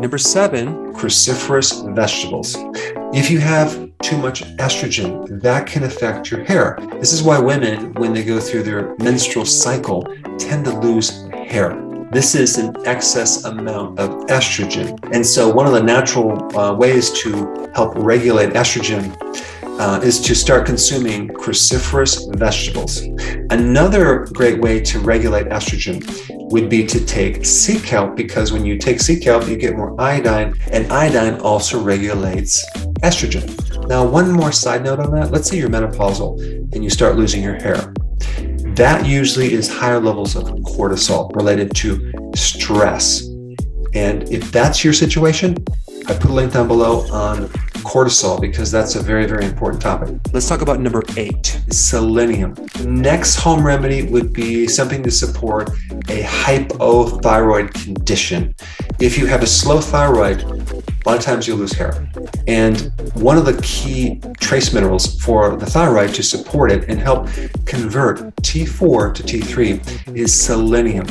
Number 7, cruciferous vegetables. If you have too much estrogen, that can affect your hair. This is why women, when they go through their menstrual cycle, tend to lose hair. This is an excess amount of estrogen. And so one of the natural ways to help regulate estrogen is to start consuming cruciferous vegetables. Another great way to regulate estrogen would be to take sea kelp, because when you take sea kelp, you get more iodine, and iodine also regulates estrogen. Now, one more side note on that. Let's say you're menopausal and you start losing your hair. That usually is higher levels of cortisol related to stress. And if that's your situation, I put a link down below on cortisol because that's a very, very important topic. Let's talk about number 8, selenium. Next home remedy would be something to support a hypothyroid condition. If you have a slow thyroid, a lot of times you'll lose hair. And one of the key trace minerals for the thyroid to support it and help convert T4 to T3 is selenium.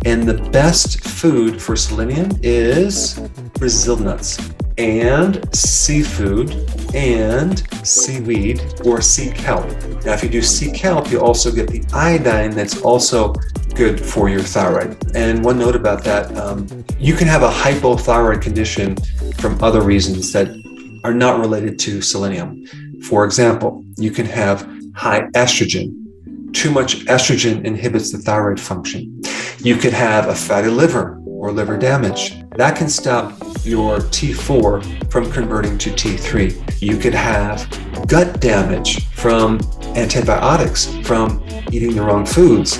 And the best food for selenium is Brazil nuts and seafood and seaweed or sea kelp. Now, if you do sea kelp, you also get the iodine that's also good for your thyroid. And one note about that, you can have a hypothyroid condition from other reasons that are not related to selenium. For example, you can have high estrogen. Too much estrogen inhibits the thyroid function. You could have a fatty liver or liver damage. That can stop your T4 from converting to T3. You could have gut damage from antibiotics, from eating the wrong foods,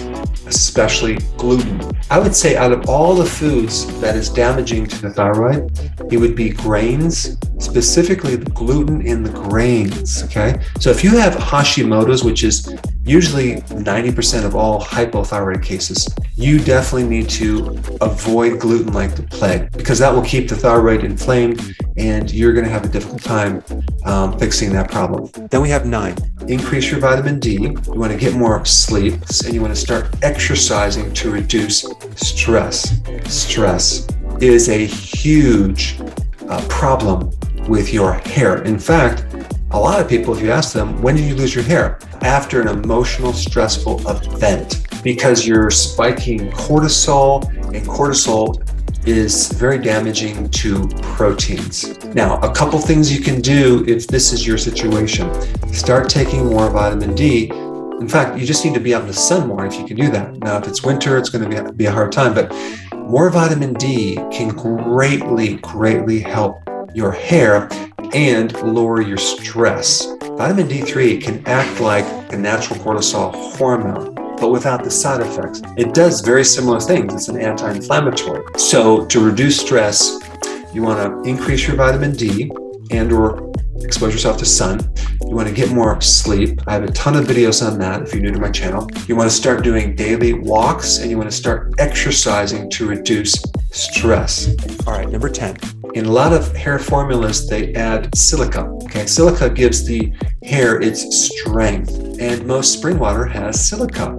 especially gluten. I would say out of all the foods that is damaging to the thyroid, it would be grains, specifically the gluten in the grains, okay? So if you have Hashimoto's, which is usually 90% of all hypothyroid cases, you definitely need to avoid gluten like the plague, because that will keep the thyroid inflamed and you're going to have a difficult time fixing that problem. Then we have 9, increase your vitamin D. You want to get more sleep and you want to start exercising to reduce stress. Stress is a huge problem with your hair. In fact, a lot of people, if you ask them, when did you lose your hair? After an emotional, stressful event, because you're spiking cortisol, and cortisol is very damaging to proteins. Now, a couple things you can do if this is your situation. Start taking more vitamin D. In fact, you just need to be out in the sun more if you can do that. Now, if it's winter, it's going to be a hard time, but more vitamin D can greatly help your hair and lower your stress. Vitamin D3 can act like a natural cortisol hormone, but without the side effects. It does very similar things. It's an anti-inflammatory. So to reduce stress, you want to increase your vitamin D and or expose yourself to sun. You want to get more sleep. I have a ton of videos on that if you're new to my channel. You want to start doing daily walks and you want to start exercising to reduce stress. All right, number 10. In a lot of hair formulas, they add silica. Okay, silica gives the hair its strength, and most spring water has silica,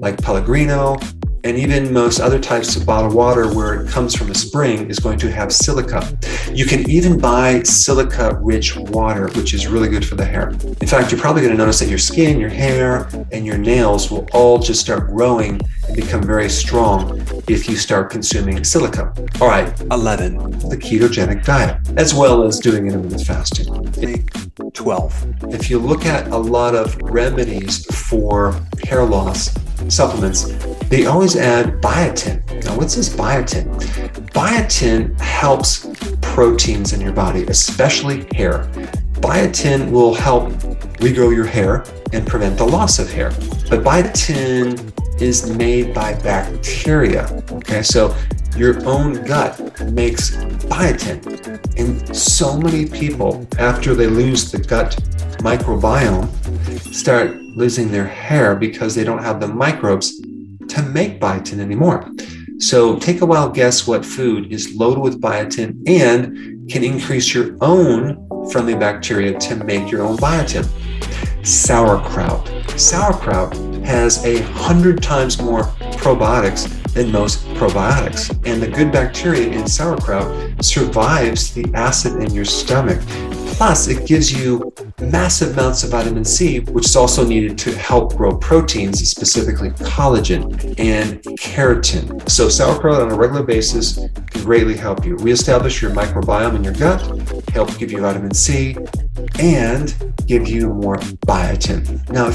like Pellegrino, and even most other types of bottled water where it comes from a spring is going to have silica. You can even buy silica-rich water, which is really good for the hair. In fact, you're probably going to notice that your skin, your hair, and your nails will all just start growing and become very strong if you start consuming silica. All right, 11, the ketogenic diet, as well as doing intermittent fasting. 12. If you look at a lot of remedies for hair loss, supplements, they always add biotin. Now, what's this biotin? Biotin helps proteins in your body, especially hair. Biotin will help regrow your hair and prevent the loss of hair. But biotin is made by bacteria. Okay, so your own gut makes biotin. And so many people, after they lose the gut microbiome, start losing their hair because they don't have the microbes to make biotin anymore. So take a wild guess what food is loaded with biotin and can increase your own friendly bacteria to make your own biotin. Sauerkraut. Sauerkraut has 100 times more probiotics than most probiotics. And the good bacteria in sauerkraut survives the acid in your stomach. Plus, it gives you massive amounts of vitamin C, which is also needed to help grow proteins, specifically collagen and keratin. So sauerkraut on a regular basis can greatly help you reestablish your microbiome in your gut, help give you vitamin C, and give you more biotin. Now,